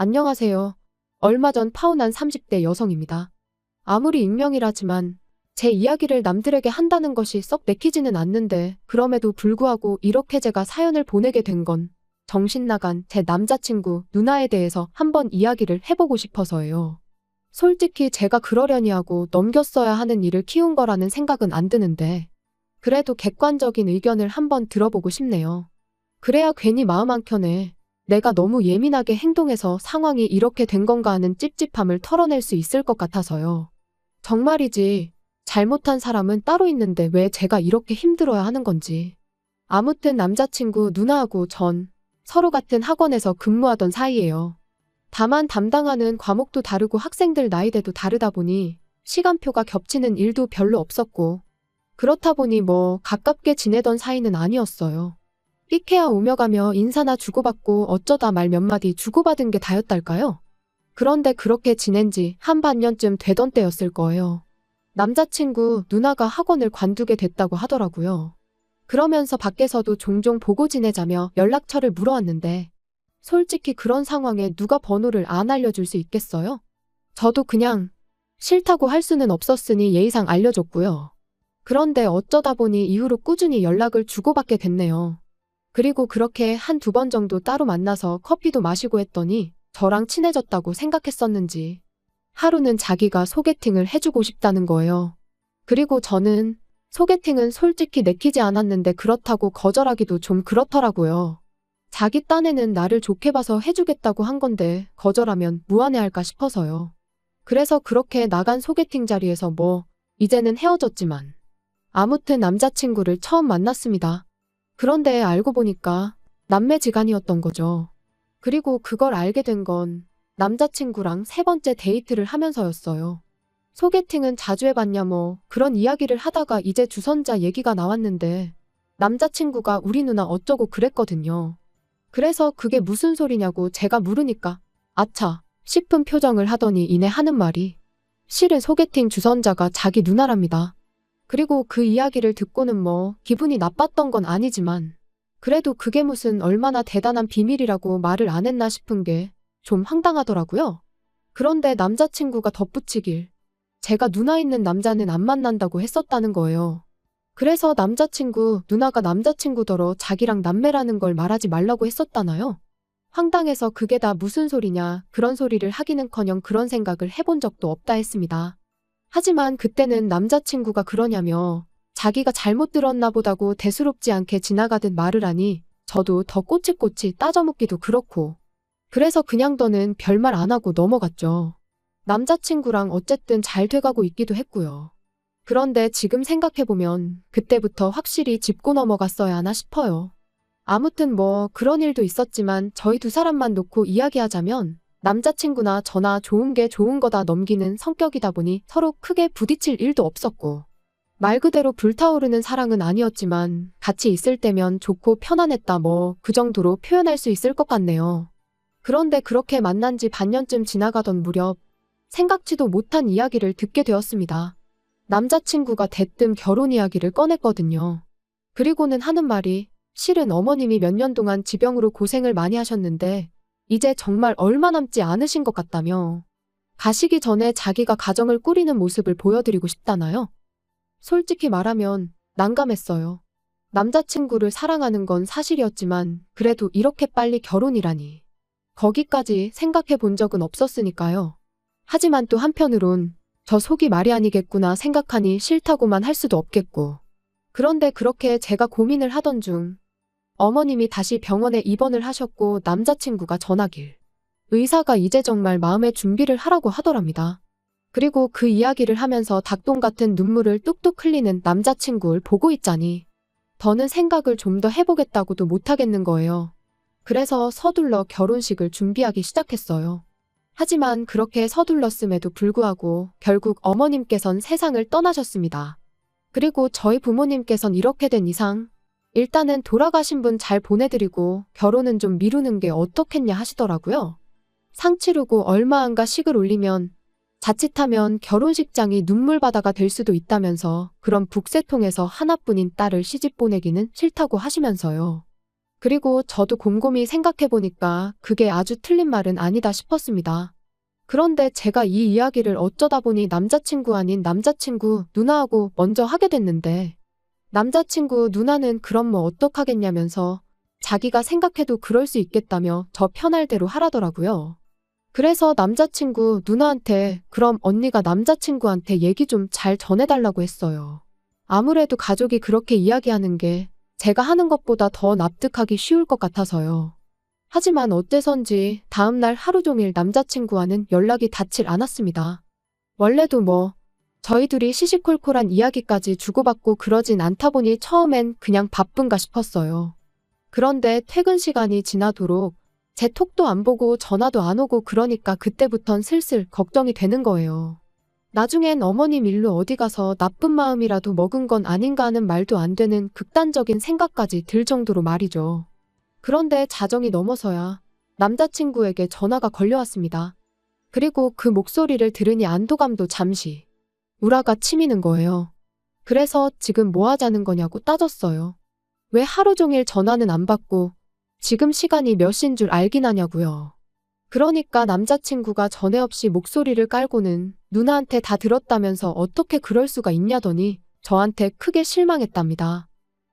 안녕하세요. 얼마 전 파혼한 30대 여성입니다. 아무리 익명이라지만 제 이야기를 남들에게 한다는 것이 썩 내키지는 않는데 그럼에도 불구하고 이렇게 제가 사연을 보내게 된 건 정신 나간 제 남자친구 누나에 대해서 한번 이야기를 해보고 싶어서예요. 솔직히 제가 그러려니 하고 넘겼어야 하는 일을 키운 거라는 생각은 안 드는데 그래도 객관적인 의견을 한번 들어보고 싶네요. 그래야 괜히 마음 한켠에 내가 너무 예민하게 행동해서 상황이 이렇게 된 건가 하는 찝찝함을 털어낼 수 있을 것 같아서요. 정말이지 잘못한 사람은 따로 있는데 왜 제가 이렇게 힘들어야 하는 건지. 아무튼 남자친구 누나하고 전 서로 같은 학원에서 근무하던 사이예요. 다만 담당하는 과목도 다르고 학생들 나이대도 다르다 보니 시간표가 겹치는 일도 별로 없었고 그렇다 보니 가깝게 지내던 사이는 아니었어요. 삐케야 오며 가며 인사나 주고받고 어쩌다 말 몇 마디 주고받은 게 다였달까요? 그런데 그렇게 지낸 지 한 반년쯤 되던 때였을 거예요. 남자친구 누나가 학원을 관두게 됐다고 하더라고요. 그러면서 밖에서도 종종 보고 지내자며 연락처를 물어왔는데 솔직히 그런 상황에 누가 번호를 안 알려줄 수 있겠어요? 저도 그냥 싫다고 할 수는 없었으니 예의상 알려줬고요. 그런데 어쩌다 보니 이후로 꾸준히 연락을 주고받게 됐네요. 그리고 그렇게 한두 번 정도 따로 만나서 커피도 마시고 했더니 저랑 친해졌다고 생각했었는지 하루는 자기가 소개팅을 해주고 싶다는 거예요. 그리고 저는 소개팅은 솔직히 내키지 않았는데 그렇다고 거절하기도 좀 그렇더라고요. 자기 딴에는 나를 좋게 봐서 해주겠다고 한 건데 거절하면 무안해할까 싶어서요. 그래서 그렇게 나간 소개팅 자리에서 이제는 헤어졌지만 아무튼 남자친구를 처음 만났습니다. 그런데 알고 보니까 남매지간이었던 거죠. 그리고 그걸 알게 된 건 남자친구랑 세 번째 데이트를 하면서였어요. 소개팅은 자주 해봤냐 그런 이야기를 하다가 이제 주선자 얘기가 나왔는데 남자친구가 우리 누나 어쩌고 그랬거든요. 그래서 그게 무슨 소리냐고 제가 물으니까 아차 싶은 표정을 하더니 이내 하는 말이 실은 소개팅 주선자가 자기 누나랍니다. 그리고 그 이야기를 듣고는 기분이 나빴던 건 아니지만 그래도 그게 무슨 얼마나 대단한 비밀이라고 말을 안 했나 싶은 게 좀 황당하더라고요. 그런데 남자친구가 덧붙이길 제가 누나 있는 남자는 안 만난다고 했었다는 거예요. 그래서 남자친구 누나가 남자친구더러 자기랑 남매라는 걸 말하지 말라고 했었다나요? 황당해서 그게 다 무슨 소리냐 그런 소리를 하기는커녕 그런 생각을 해본 적도 없다 했습니다. 하지만 그때는 남자친구가 그러냐며 자기가 잘못 들었나 보다고 대수롭지 않게 지나가듯 말을 하니 저도 더 꼬치꼬치 따져묻기도 그렇고 그래서 그냥 더는 별말 안 하고 넘어갔죠. 남자친구랑 어쨌든 잘 돼가고 있기도 했고요. 그런데 지금 생각해보면 그때부터 확실히 짚고 넘어갔어야 하나 싶어요. 아무튼 그런 일도 있었지만 저희 두 사람만 놓고 이야기하자면 남자친구나 저나 좋은 게 좋은 거다 넘기는 성격이다 보니 서로 크게 부딪힐 일도 없었고 말 그대로 불타오르는 사랑은 아니었지만 같이 있을 때면 좋고 편안했다 그 정도로 표현할 수 있을 것 같네요. 그런데 그렇게 만난 지 반년쯤 지나가던 무렵 생각지도 못한 이야기를 듣게 되었습니다. 남자친구가 대뜸 결혼 이야기를 꺼냈거든요. 그리고는 하는 말이 실은 어머님이 몇 년 동안 지병으로 고생을 많이 하셨는데 이제 정말 얼마 남지 않으신 것 같다며 가시기 전에 자기가 가정을 꾸리는 모습을 보여드리고 싶다나요? 솔직히 말하면 난감했어요. 남자친구를 사랑하는 건 사실이었지만 그래도 이렇게 빨리 결혼이라니. 거기까지 생각해 본 적은 없었으니까요. 하지만 또 한편으론 저 속이 말이 아니겠구나 생각하니 싫다고만 할 수도 없겠고. 그런데 그렇게 제가 고민을 하던 중 어머님이 다시 병원에 입원을 하셨고 남자친구가 전하길 의사가 이제 정말 마음의 준비를 하라고 하더랍니다. 그리고 그 이야기를 하면서 닭똥 같은 눈물을 뚝뚝 흘리는 남자친구를 보고 있자니 더는 생각을 좀 더 해보겠다고도 못하겠는 거예요. 그래서 서둘러 결혼식을 준비하기 시작했어요. 하지만 그렇게 서둘렀음에도 불구하고 결국 어머님께선 세상을 떠나셨습니다. 그리고 저희 부모님께선 이렇게 된 이상 일단은 돌아가신 분 잘 보내드리고 결혼은 좀 미루는 게 어떻겠냐 하시더라고요. 상 치르고 얼마 안가 식을 올리면 자칫하면 결혼식장이 눈물바다가 될 수도 있다면서 그런 북새통에서 하나뿐인 딸을 시집 보내기는 싫다고 하시면서요. 그리고 저도 곰곰이 생각해보니까 그게 아주 틀린 말은 아니다 싶었습니다. 그런데 제가 이 이야기를 어쩌다 보니 남자친구 아닌 남자친구 누나하고 먼저 하게 됐는데, 남자친구 누나는 그럼 뭐 어떡하겠냐면서 자기가 생각해도 그럴 수 있겠다며 저 편할 대로 하라더라고요. 그래서 남자친구 누나한테 그럼 언니가 남자친구한테 얘기 좀 잘 전해달라고 했어요. 아무래도 가족이 그렇게 이야기하는 게 제가 하는 것보다 더 납득하기 쉬울 것 같아서요. 하지만 어째선지 다음날 하루 종일 남자친구와는 연락이 닿질 않았습니다. 원래도 뭐 저희 둘이 시시콜콜한 이야기까지 주고받고 그러진 않다 보니 처음엔 그냥 바쁜가 싶었어요. 그런데 퇴근 시간이 지나도록 제 톡도 안 보고 전화도 안 오고 그러니까 그때부턴 슬슬 걱정이 되는 거예요. 나중엔 어머님 일로 어디 가서 나쁜 마음이라도 먹은 건 아닌가 하는 말도 안 되는 극단적인 생각까지 들 정도로 말이죠. 그런데 자정이 넘어서야 남자친구에게 전화가 걸려왔습니다. 그리고 그 목소리를 들으니 안도감도 잠시 우라가 치미는 거예요. 그래서 지금 뭐 하자는 거냐고 따졌어요. 왜 하루 종일 전화는 안 받고 지금 시간이 몇 시인 줄 알긴 하냐고요. 그러니까 남자친구가 전에 없이 목소리를 깔고는 누나한테 다 들었다면서 어떻게 그럴 수가 있냐더니 저한테 크게 실망했답니다.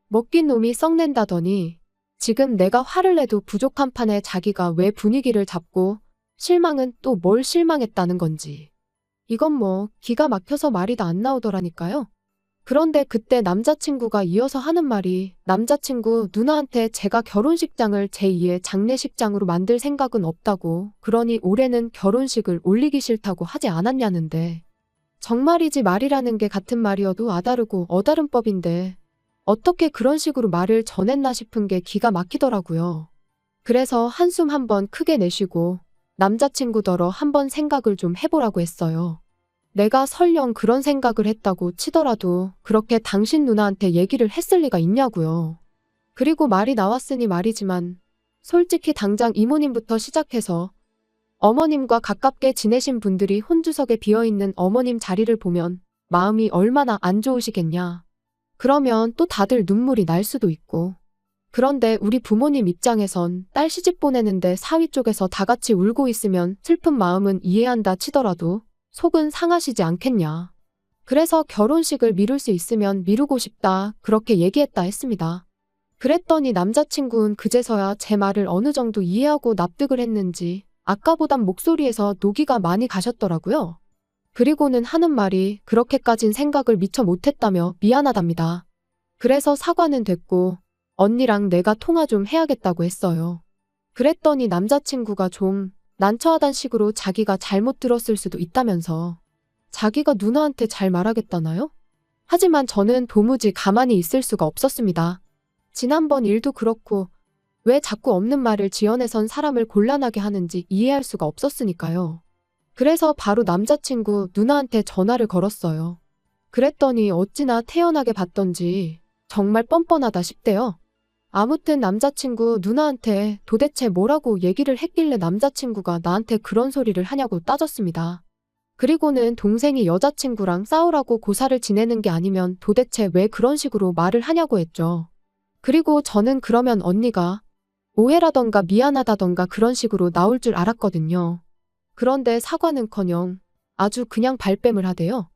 먹긴 놈이 썩낸다더니 지금 내가 화를 내도 부족한 판에 자기가 왜 분위기를 잡고 실망은 또 뭘 실망했다는 건지. 이건 뭐 기가 막혀서 말이 다 안 나오더라니까요. 그런데 그때 남자친구가 이어서 하는 말이 남자친구 누나한테 제가 결혼식장을 제2의 장례식장으로 만들 생각은 없다고, 그러니 올해는 결혼식을 올리기 싫다고 하지 않았냐는데, 정말이지 말이라는 게 같은 말이어도 아다르고 어다른 법인데 어떻게 그런 식으로 말을 전했나 싶은 게 기가 막히더라고요. 그래서 한숨 한번 크게 내쉬고 남자친구더러 한번 생각을 좀 해보라고 했어요. 내가 설령 그런 생각을 했다고 치더라도 그렇게 당신 누나한테 얘기를 했을 리가 있냐고요. 그리고 말이 나왔으니 말이지만 솔직히 당장 이모님부터 시작해서 어머님과 가깝게 지내신 분들이 혼주석에 비어있는 어머님 자리를 보면 마음이 얼마나 안 좋으시겠냐. 그러면 또 다들 눈물이 날 수도 있고. 그런데 우리 부모님 입장에선 딸 시집 보내는데 사위 쪽에서 다 같이 울고 있으면 슬픈 마음은 이해한다 치더라도 속은 상하시지 않겠냐. 그래서 결혼식을 미룰 수 있으면 미루고 싶다 그렇게 얘기했다 했습니다. 그랬더니 남자친구는 그제서야 제 말을 어느 정도 이해하고 납득을 했는지 아까보단 목소리에서 노기가 많이 가셨더라고요. 그리고는 하는 말이 그렇게까진 생각을 미처 못했다며 미안하답니다. 그래서 사과는 됐고 언니랑 내가 통화 좀 해야겠다고 했어요. 그랬더니 남자친구가 좀 난처하단 식으로 자기가 잘못 들었을 수도 있다면서 자기가 누나한테 잘 말하겠다나요? 하지만 저는 도무지 가만히 있을 수가 없었습니다. 지난번 일도 그렇고 왜 자꾸 없는 말을 지어내선 사람을 곤란하게 하는지 이해할 수가 없었으니까요. 그래서 바로 남자친구 누나한테 전화를 걸었어요. 그랬더니 어찌나 태연하게 받던지 정말 뻔뻔하다 싶대요. 아무튼 남자친구 누나한테 도대체 뭐라고 얘기를 했길래 남자친구가 나한테 그런 소리를 하냐고 따졌습니다. 그리고는 동생이 여자친구랑 싸우라고 고사를 지내는 게 아니면 도대체 왜 그런 식으로 말을 하냐고 했죠. 그리고 저는 그러면 언니가 오해라던가 미안하다던가 그런 식으로 나올 줄 알았거든요. 그런데 사과는커녕 아주 그냥 발뺌을 하대요.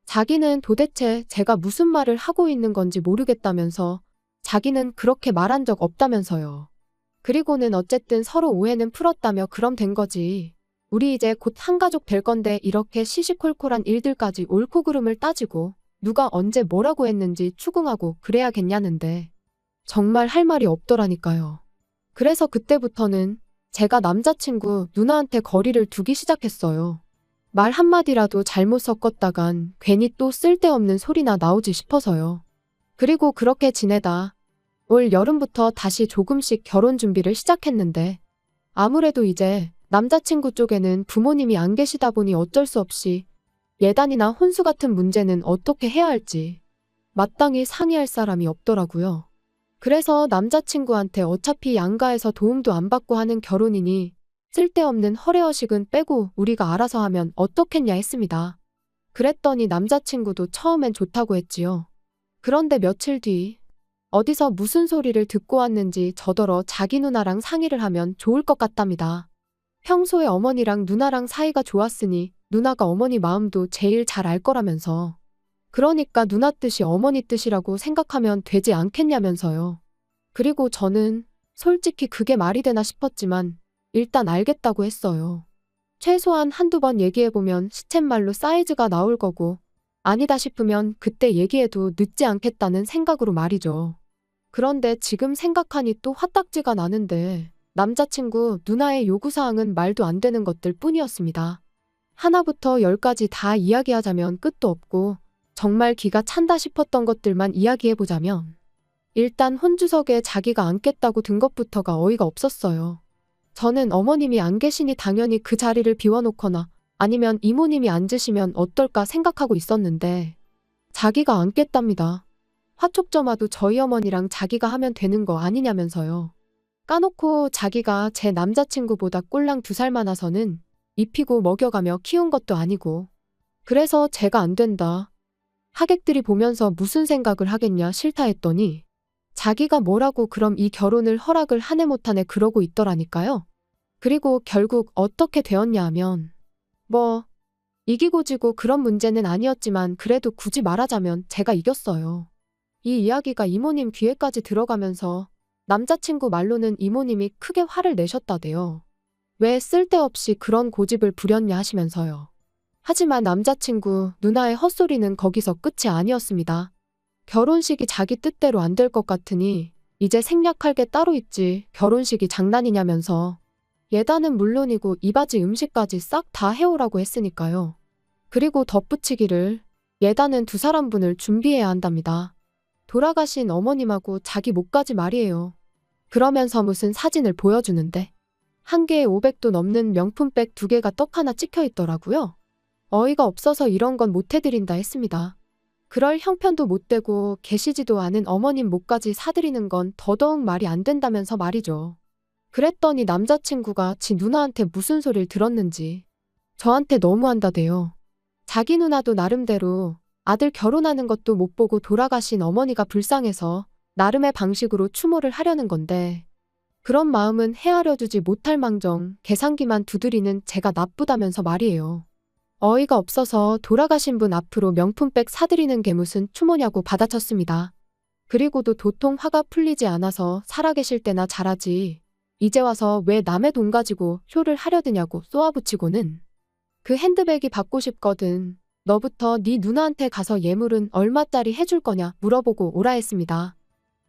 자기는 도대체 제가 무슨 말을 하고 있는 건지 모르겠다면서 자기는 그렇게 말한 적 없다면서요. 그리고는 어쨌든 서로 오해는 풀었다며 그럼 된 거지. 우리 이제 곧 한가족 될 건데 이렇게 시시콜콜한 일들까지 옳고 그름을 따지고 누가 언제 뭐라고 했는지 추궁하고 그래야겠냐는데 정말 할 말이 없더라니까요. 그래서 그때부터는 제가 남자친구 누나한테 거리를 두기 시작했어요. 말 한마디라도 잘못 섞었다간 괜히 또 쓸데없는 소리나 나오지 싶어서요. 그리고 그렇게 지내다 올 여름부터 다시 조금씩 결혼 준비를 시작했는데 아무래도 이제 남자친구 쪽에는 부모님이 안 계시다 보니 어쩔 수 없이 예단이나 혼수 같은 문제는 어떻게 해야 할지 마땅히 상의할 사람이 없더라고요. 그래서 남자친구한테 어차피 양가에서 도움도 안 받고 하는 결혼이니 쓸데없는 허례허식은 빼고 우리가 알아서 하면 어떻겠냐 했습니다. 그랬더니 남자친구도 처음엔 좋다고 했지요. 그런데 며칠 뒤 어디서 무슨 소리를 듣고 왔는지 저더러 자기 누나랑 상의를 하면 좋을 것 같답니다. 평소에 어머니랑 누나랑 사이가 좋았으니 누나가 어머니 마음도 제일 잘 알 거라면서. 그러니까 누나 뜻이 어머니 뜻이라고 생각하면 되지 않겠냐면서요. 그리고 저는 솔직히 그게 말이 되나 싶었지만 일단 알겠다고 했어요. 최소한 한두 번 얘기해보면 시쳇말로 사이즈가 나올 거고 아니다 싶으면 그때 얘기해도 늦지 않겠다는 생각으로 말이죠. 그런데 지금 생각하니 또 화딱지가 나는데 남자친구 누나의 요구사항은 말도 안 되는 것들 뿐이었습니다. 하나부터 열까지 다 이야기하자면 끝도 없고 정말 기가 찬다 싶었던 것들만 이야기해보자면 일단 혼주석에 자기가 앉겠다고 든 것부터가 어이가 없었어요. 저는 어머님이 안 계시니 당연히 그 자리를 비워놓거나 아니면 이모님이 앉으시면 어떨까 생각하고 있었는데 자기가 앉겠답니다. 화촉점화도 저희 어머니랑 자기가 하면 되는 거 아니냐면서요. 까놓고 자기가 제 남자친구보다 꼴랑 2살 많아서는 입히고 먹여가며 키운 것도 아니고 그래서 제가 안 된다. 하객들이 보면서 무슨 생각을 하겠냐 싫다 했더니 자기가 뭐라고 그럼 이 결혼을 허락을 하네 못하네 그러고 있더라니까요. 그리고 결국 어떻게 되었냐 하면 뭐 이기고 지고 그런 문제는 아니었지만 그래도 굳이 말하자면 제가 이겼어요. 이 이야기가 이모님 귀에까지 들어가면서 남자친구 말로는 이모님이 크게 화를 내셨다대요. 왜 쓸데없이 그런 고집을 부렸냐 하시면서요. 하지만 남자친구 누나의 헛소리는 거기서 끝이 아니었습니다. 결혼식이 자기 뜻대로 안 될 것 같으니 이제 생략할 게 따로 있지 결혼식이 장난이냐면서 예단은 물론이고 이바지 음식까지 싹 다 해오라고 했으니까요. 그리고 덧붙이기를 예단은 2사람분을 준비해야 한답니다. 돌아가신 어머님하고 자기 목까지 말이에요. 그러면서 무슨 사진을 보여주는데 한 개에 500도 넘는 명품백 2개가 떡 하나 찍혀 있더라고요. 어이가 없어서 이런 건 못 해드린다 했습니다. 그럴 형편도 못 되고 계시지도 않은 어머님 목까지 사드리는 건 더더욱 말이 안 된다면서 말이죠. 그랬더니 남자친구가 지 누나한테 무슨 소리를 들었는지 저한테 너무한다대요. 자기 누나도 나름대로 아들 결혼하는 것도 못 보고 돌아가신 어머니가 불쌍해서 나름의 방식으로 추모를 하려는 건데 그런 마음은 헤아려 주지 못할 망정 계산기만 두드리는 제가 나쁘다면서 말이에요. 어이가 없어서 돌아가신 분 앞으로 명품백 사드리는 게 무슨 추모냐고 받아쳤습니다. 그리고도 도통 화가 풀리지 않아서 살아계실 때나 잘하지 이제 와서 왜 남의 돈 가지고 쇼를 하려드냐고 쏘아붙이고는 그 핸드백이 받고 싶거든. 너부터 네 누나한테 가서 예물은 얼마짜리 해줄 거냐 물어보고 오라 했습니다.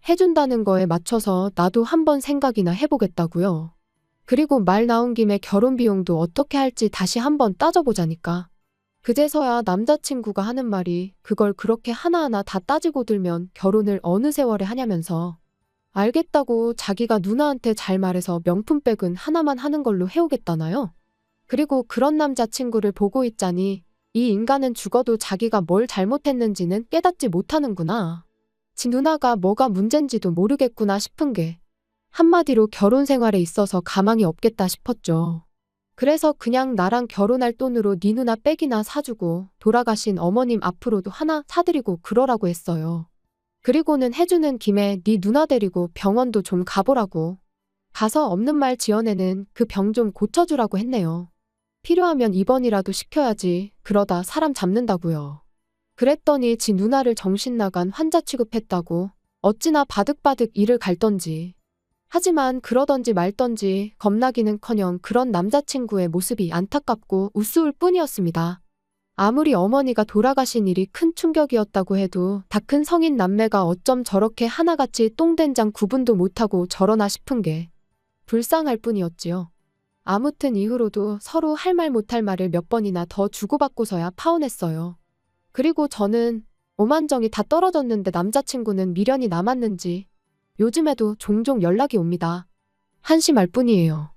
해준다는 거에 맞춰서 나도 한번 생각이나 해보겠다고요. 그리고 말 나온 김에 결혼 비용도 어떻게 할지 다시 한번 따져보자니까. 그제서야 남자친구가 하는 말이 그걸 그렇게 하나하나 다 따지고 들면 결혼을 어느 세월에 하냐면서 알겠다고 자기가 누나한테 잘 말해서 명품백은 하나만 하는 걸로 해오겠다나요? 그리고 그런 남자친구를 보고 있자니 이 인간은 죽어도 자기가 뭘 잘못했는지는 깨닫지 못하는구나. 지 누나가 뭐가 문젠지도 모르겠구나 싶은 게 한마디로 결혼 생활에 있어서 가망이 없겠다 싶었죠. 그래서 그냥 나랑 결혼할 돈으로 네 누나 백이나 사주고 돌아가신 어머님 앞으로도 하나 사드리고 그러라고 했어요. 그리고는 해주는 김에 네 누나 데리고 병원도 좀 가보라고. 가서 없는 말 지어내는 그 병 좀 고쳐주라고 했네요. 필요하면 입원이라도 시켜야지 그러다 사람 잡는다고요. 그랬더니 지 누나를 정신 나간 환자 취급했다고 어찌나 바득바득 이를 갈던지. 하지만 그러던지 말던지 겁나기는커녕 그런 남자친구의 모습이 안타깝고 우스울 뿐이었습니다. 아무리 어머니가 돌아가신 일이 큰 충격이었다고 해도 다 큰 성인 남매가 어쩜 저렇게 하나같이 똥된장 구분도 못하고 저러나 싶은 게 불쌍할 뿐이었지요. 아무튼 이후로도 서로 할 말 못할 말을 몇 번이나 더 주고받고서야 파혼했어요. 그리고 저는 오만정이 다 떨어졌는데 남자친구는 미련이 남았는지 요즘에도 종종 연락이 옵니다. 한심할 뿐이에요.